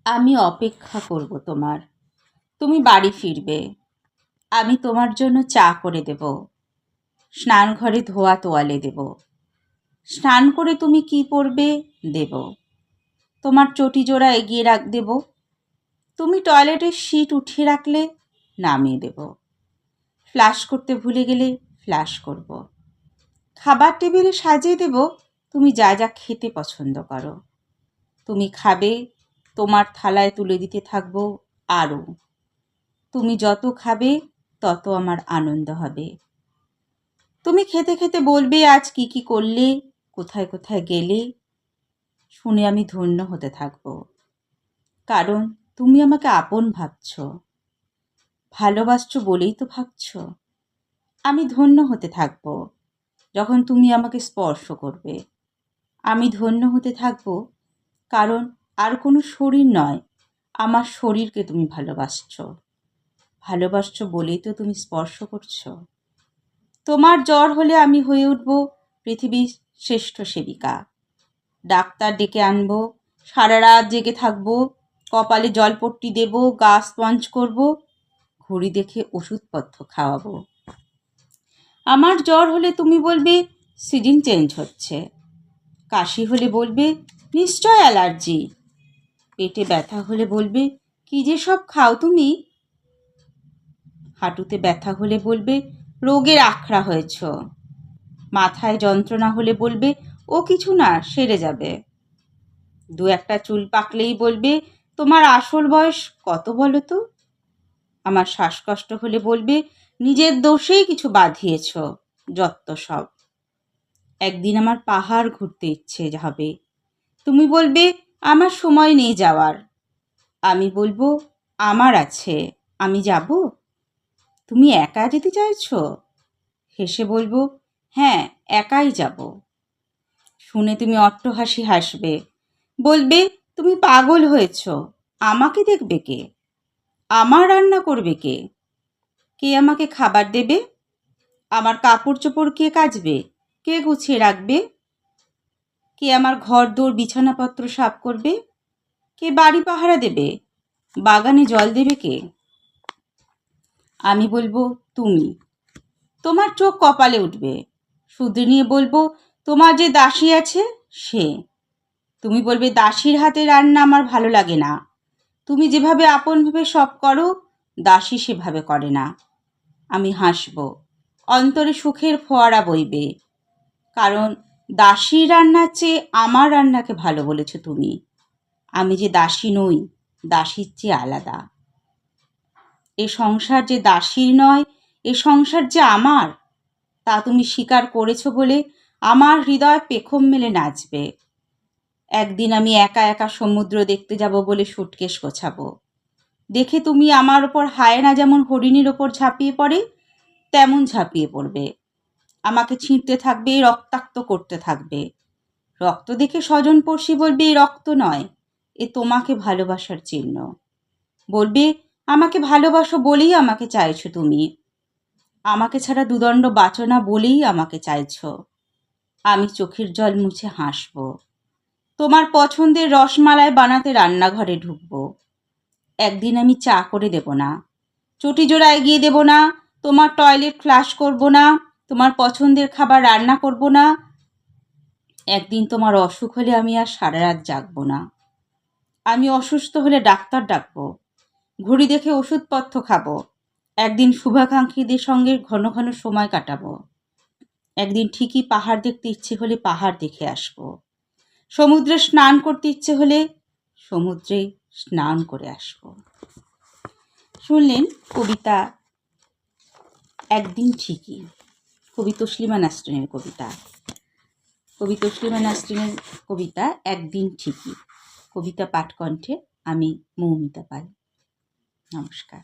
আমি অপেক্ষা করব তোমার। তুমি বাড়ি ফিরবে। আমি তোমার জন্য চা করে দেব। স্নানঘরে ধোয়া তোয়ালে দেব। স্নান করে তুমি কি পরবে দেব। তোমার চটি জোড়া এগিয়ে দেব। তুমি টয়লেটের সিট উঠিয়ে রাখলে নামিয়ে দেব। ফ্লাশ করতে ভুলে গেলে ফ্লাশ করব। খাবার টেবিলে সাজিয়ে দেব তুমি যা যা খেতে পছন্দ করো। তুমি খাবে, তোমার থালায় তুলে দিতে থাকবো আরও। তুমি যত খাবে তত আমার আনন্দ হবে। তুমি খেতে খেতে বলবে আজ কি কি করলে, কোথায় কোথায় গেলে। শুনে আমি ধন্য হতে থাকবো, কারণ তুমি আমাকে আপন ভাবছ, ভালোবাসছো বলেই তো ভাবছ। আমি ধন্য হতে থাকবো যখন তুমি আমাকে স্পর্শ করবে। আমি ধন্য হতে থাকবো কারণ আর কোনো শরীর নয়, আমার শরীরকে তুমি ভালোবাসছো বলেই তো তুমি স্পর্শ করছো। তোমার জ্বর হলে আমি হয়ে উঠব পৃথিবীর শ্রেষ্ঠ সেবিকা। ডাক্তার ডেকে আনবো, সারা রাত জেগে থাকবো, কপালে জলপট্টি দেব, গা স্পঞ্জ করব, ঘড়ি দেখে ওষুধপত্র খাওয়াবো। আমার জ্বর হলে তুমি বলবে সিজন চেঞ্জ হচ্ছে। কাশি হলে বলবে নিশ্চয় অ্যালার্জি। পেটে ব্যথা হলে বলবে কি যে সব খাও তুমি। হাঁটুতে ব্যথা হলে বলবে রোগের আখড়া হয়েছ। মাথায় যন্ত্রণা হলে বলবে ও কিছু না, সেরে যাবে। দু একটা চুল পাকলেই বলবে তোমার আসল বয়স কত বলো তো। আমার শ্বাসকষ্ট হলে বলবে নিজের দোষেই কিছু বাঁধিয়েছ, যত্ত সব। একদিন আমার পাহাড় ঘুরতে ইচ্ছে হবে, তুমি বলবে আমার সময় নেই যাওয়ার। আমি বলবো আমার আছে, আমি যাব। তুমি একা যেতে চাইছো? হেসে বলবো হ্যাঁ, একাই যাব। শুনে তুমি অট্টহাসি হাসবে, বলবে তুমি পাগল হয়েছ, আমাকে দেখবে কে, আমার রান্না করবে কে, কে আমাকে খাবার দেবে, আমার কাপড় চোপড় কে কাচবে, কে গুছিয়ে রাখবে, কে আমার ঘর দোর বিছানাপত্র সাফ করবে, কে বাড়ি পাহারা দেবে, বাগানে জল দেবে কে। আমি বলবো তুমি। তোমার চোখ কপালে উঠবে, শুধরে নিয়ে বলবো তোমার যে দাসী আছে সে। তুমি বলবে দাসীর হাতে রান্না আমার ভালো লাগে না। তুমি যেভাবে আপনভাবে সব করো, দাসী সেভাবে করে না। আমি হাসব, অন্তরে সুখের ফোয়ারা বইবে, কারণ দাসীর রান্নার চেয়ে আমার রান্নাকে ভালো বলেছ তুমি। আমি যে দাসী নই, দাসীর চেয়ে আলাদা। এ সংসার যে দাসীর নয়, এ সংসার যে আমার, তা তুমি স্বীকার করেছো বলে আমার হৃদয় পেখম মেলে নাচবে। একদিন আমি একা একা সমুদ্র দেখতে যাব বলে সুটকেস গোছাবো। দেখে তুমি আমার ওপর হায়না যেমন হরিণীর ওপর ঝাঁপিয়ে পড়ে তেমন ঝাঁপিয়ে পড়বে। আমাকে ছিঁড়তে থাকবে, রক্তাক্ত করতে থাকবে। রক্ত দেখে স্বজনপড়শি বলবে এ রক্ত নয়, এ তোমাকে ভালোবাসার চিহ্ন। বলবে আমাকে ভালোবাসো বলেই আমাকে চাইছো তুমি, আমাকে ছাড়া দুদণ্ড বাঁচো না বলেই আমাকে চাইছো। আমি চোখের জল মুছে হাসবো। তোমার পছন্দের রসমালাই বানাতে রান্নাঘরে ঢুকবো। একদিন আমি চা করে দেব না, চটি জোড়া এগিয়ে দেব না, তোমার টয়লেট ফ্লাশ করব না, তোমার পছন্দের খাবার রান্না করব না। একদিন তোমার অসুখ হলে আমি আর সারা রাত জাগবো না। আমি অসুস্থ হলে ডাক্তার ডাকবো, ঘড়ি দেখে ওষুধপত্র খাবো। একদিন শুভাকাঙ্ক্ষীদের সঙ্গে ঘন ঘন সময় কাটাবো। একদিন ঠিকই পাহাড় দেখতে ইচ্ছে হলে পাহাড় দেখে আসবো। সমুদ্রে স্নান করতে ইচ্ছে হলে সমুদ্রে স্নান করে আসবো। শুনলেন কবিতা একদিন ঠিকই, কবি তসলিমা নাসরিনের কবিতা। কবি তসলিমা নাসরিনের কবিতা একদিন ঠিকই। কবিতা পাঠকণ্ঠে আমি মৌমিতা পাল। নমস্কার।